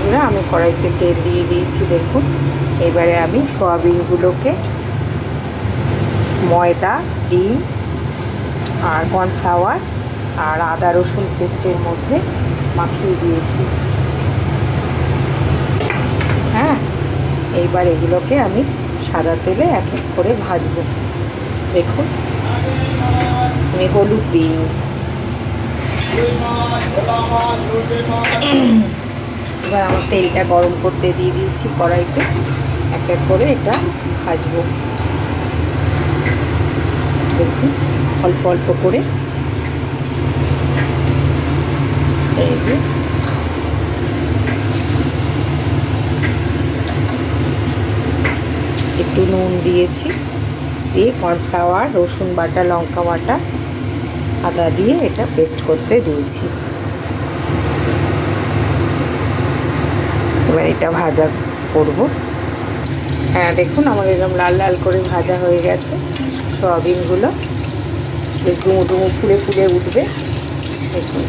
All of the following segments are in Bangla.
বন্ধুরা আমি কড়াইতে তেল দিয়ে দিয়েছি। দেখুন এবারে আমি সয়াবিনগুলোকে ময়দা, ডিম আর কর্নফ্লাওয়ার আর আদা রসুন পেস্টের মধ্যে মাখিয়ে দিয়েছি। হ্যাঁ, এইবার এগুলোকে আমি সাদা তেলে এক এক করে ভাজবো। দেখুন আমি হলুদ দিই, এবার আমার তেলটা গরম করতে দিয়ে দিয়েছি কড়াইতে, এক এক করে এটা ভাজবো। দেখুন অল্প অল্প করে, এই যে একটু নুন দিয়েছি, দিয়ে কর্নফ্লাওয়ার, রসুন বাটা, লঙ্কা বাটা, আদা দিয়ে এটা পেস্ট করতে দিয়েছি। এবার এটা ভাজা করব। হ্যাঁ দেখুন আমার এরকম লাল লাল করে ভাজা হয়ে গেছে। সয়াবিনগুলো বেশ ডুমো ডুমো ফুলে ফুলে উঠবে। দেখুন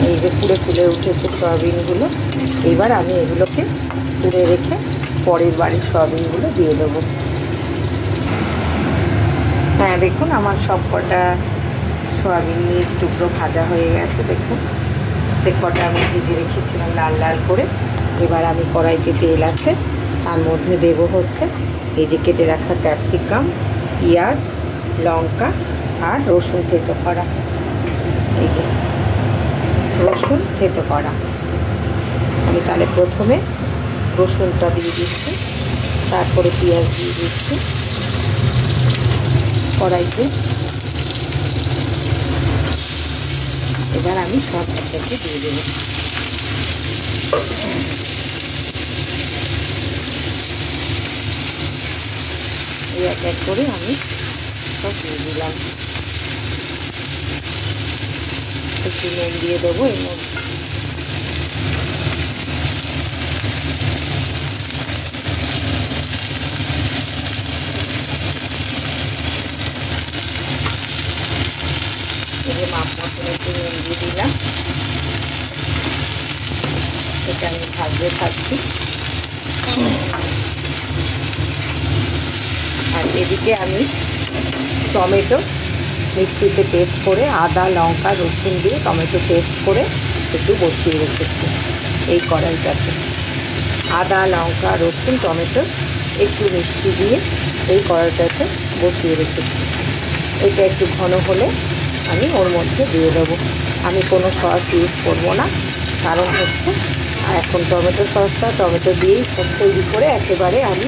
এই যে ফুলে ফুলে উঠেছে সয়াবিনগুলো। এবার আমি এগুলোকে তুলে রেখে পরের বাড়ির সয়াবিনগুলো দিয়ে দেবো। হ্যাঁ দেখুন আমার সব কটা সয়াবিন নিয়ে টুকরো ভাজা হয়ে গেছে। দেখুন প্রত্যেক কটা আমি ভেজে রেখেছিলাম লাল লাল করে। এবার আমি কড়াইতে তেল আছে, তার মধ্যে দেব হচ্ছে এই যে কেটে রাখা ক্যাপসিকাম, পেঁয়াজ, লঙ্কা আর রসুন থেতো করা। এই যে রসুন থেতো করা, আমি তাহলে প্রথমে রসুনটা দিয়ে দিচ্ছি, তারপরে পেঁয়াজ দিয়ে দিচ্ছি কড়াইতে। এবার আমি সব একসাথে দিয়ে দেবো। এই এক এক করে আমি সব দিয়ে দিলাম। একটু নুন দিয়ে দেবো এর মধ্যে। মাপ মতন একটু নুন দিয়ে দিলাম। এটা আমি ভাজতে থাকছি। আর এদিকে আমি টমেটো মিক্সিতে পেস্ট করে, আদা লঙ্কা রসুন দিয়ে টমেটো পেস্ট করে একটু বসিয়ে রেখেছি এই কড়াইটাতে। আদা লঙ্কা রসুন টমেটো একটু মিষ্টি দিয়ে এই কড়াইটাতে বসিয়ে রেখেছি। এটা একটু ঘন হলে আমি ওর মধ্যে দিয়ে দেবো। আমি কোনো সস ইউজ করবো না, কারণ হচ্ছে এখন টমেটো সসটা টমেটো দিয়েই সব তৈরি করে একেবারে আমি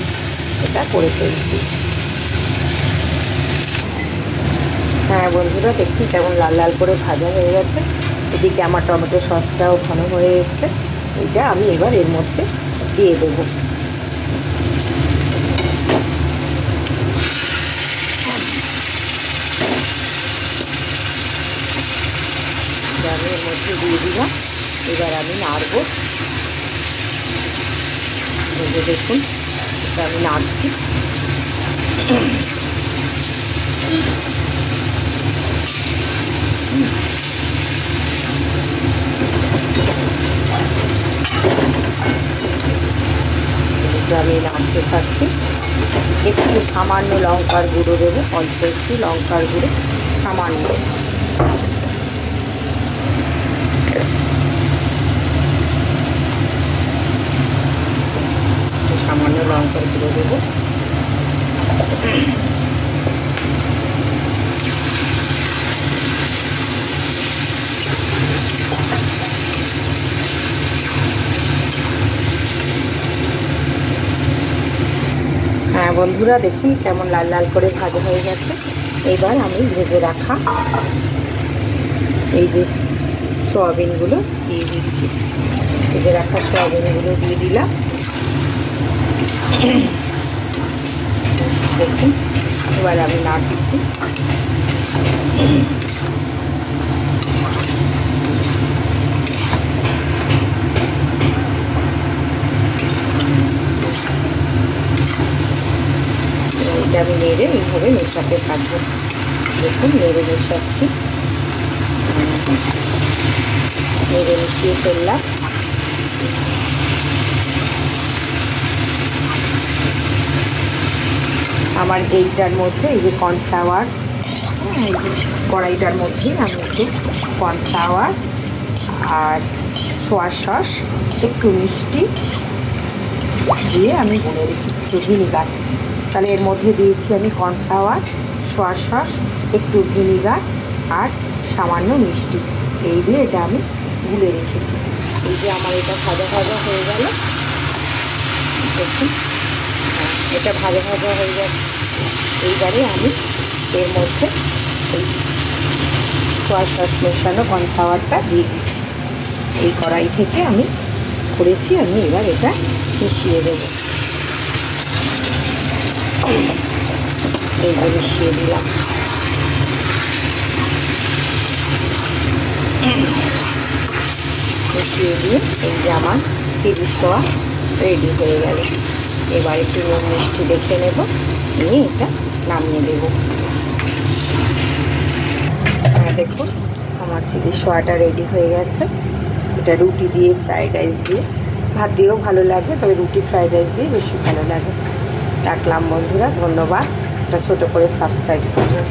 এটা করে ফেলছি। হ্যাঁ বন্ধুরা দেখি কেমন লাল লাল করে ভাজা হয়ে গেছে। এদিকে আমার টমেটো সসটাও ঘন হয়ে এসছে। এটা আমি এবার এর মধ্যে দিয়ে দেবো। আমি এর মধ্যে দিয়ে দিলাম। এবার আমি নাড়বো। দেখুন এটা আমি নাড়ছি। আমি নাড়তে থাকছি। একটু সামান্য লঙ্কার গুঁড়ো দেবো, অল্প একটু লঙ্কার গুঁড়ো সামান্য। সামান্য লঙ্কার গুঁড়ো দেবো। হ্যাঁ বন্ধুরা দেখুন কেমন লাল লাল করে ভাজা হয়ে গেছে। এবার আমি ভেজে রাখা এই যে সয়াবিনগুলো দিয়ে দিচ্ছি। ভেজে রাখা সয়াবিনগুলো দিয়ে দিলাম। দেখুন এবার আমি নাড়ছি। এটা আমি নেড়ে এইভাবে মেশাতে থাকবো। দেখুন নেড়ে মেশাচ্ছি, নেড়ে মিশিয়ে ফেললাম। আমার এইটার মধ্যে এই যে কর্নফ্লাওয়ার, এই যে কড়াইটার মধ্যেই আমি একটু কর্নফ্লাওয়ার আর সোয়া সস, একটু মিষ্টি দিয়ে আমি গুলে রেখেছি, একটু ভিনিগার। তাহলে এর মধ্যে দিয়েছি আমি কর্নফ্লাওয়ার, সোয়া সস, একটু ভিনিগার আর সামান্য মিষ্টি, এই দিয়ে এটা আমি গুলে রেখেছি। এই যে আমার এটা ভাজা ভাজা হয়ে গেল, দেখুন এটা ভাজা ভাজা হয়ে যাচ্ছে। এইবারে আমি এর মধ্যে এই সোয়া সস মেশানো কর্নফ্লাওয়ারটা দিয়ে দিচ্ছি। এই কড়াই থেকে আমি করেছি, আমি এবার এটা মিশিয়ে দেবো। এই যে মিশিয়ে দিলাম। মিশিয়ে দিয়ে এই যে আমার চিলি সস রেডি হয়ে গেল। এবার একটু নুন মিষ্টি দেখে নেব, নিয়ে এটা নামিয়ে দেব। দেখুন আমার চিলি সসটা রেডি হয়ে গেছে। এটা রুটি দিয়ে, ফ্রাইড রাইস দিয়ে, ভাত দিয়েও ভালো লাগে, তবে রুটি ফ্রাইড রাইস দিয়ে বেশি ভালো লাগে। রাখলাম বন্ধুরা, ধন্যবাদ। এটা ছোটো করে সাবস্ক্রাইব করবেন।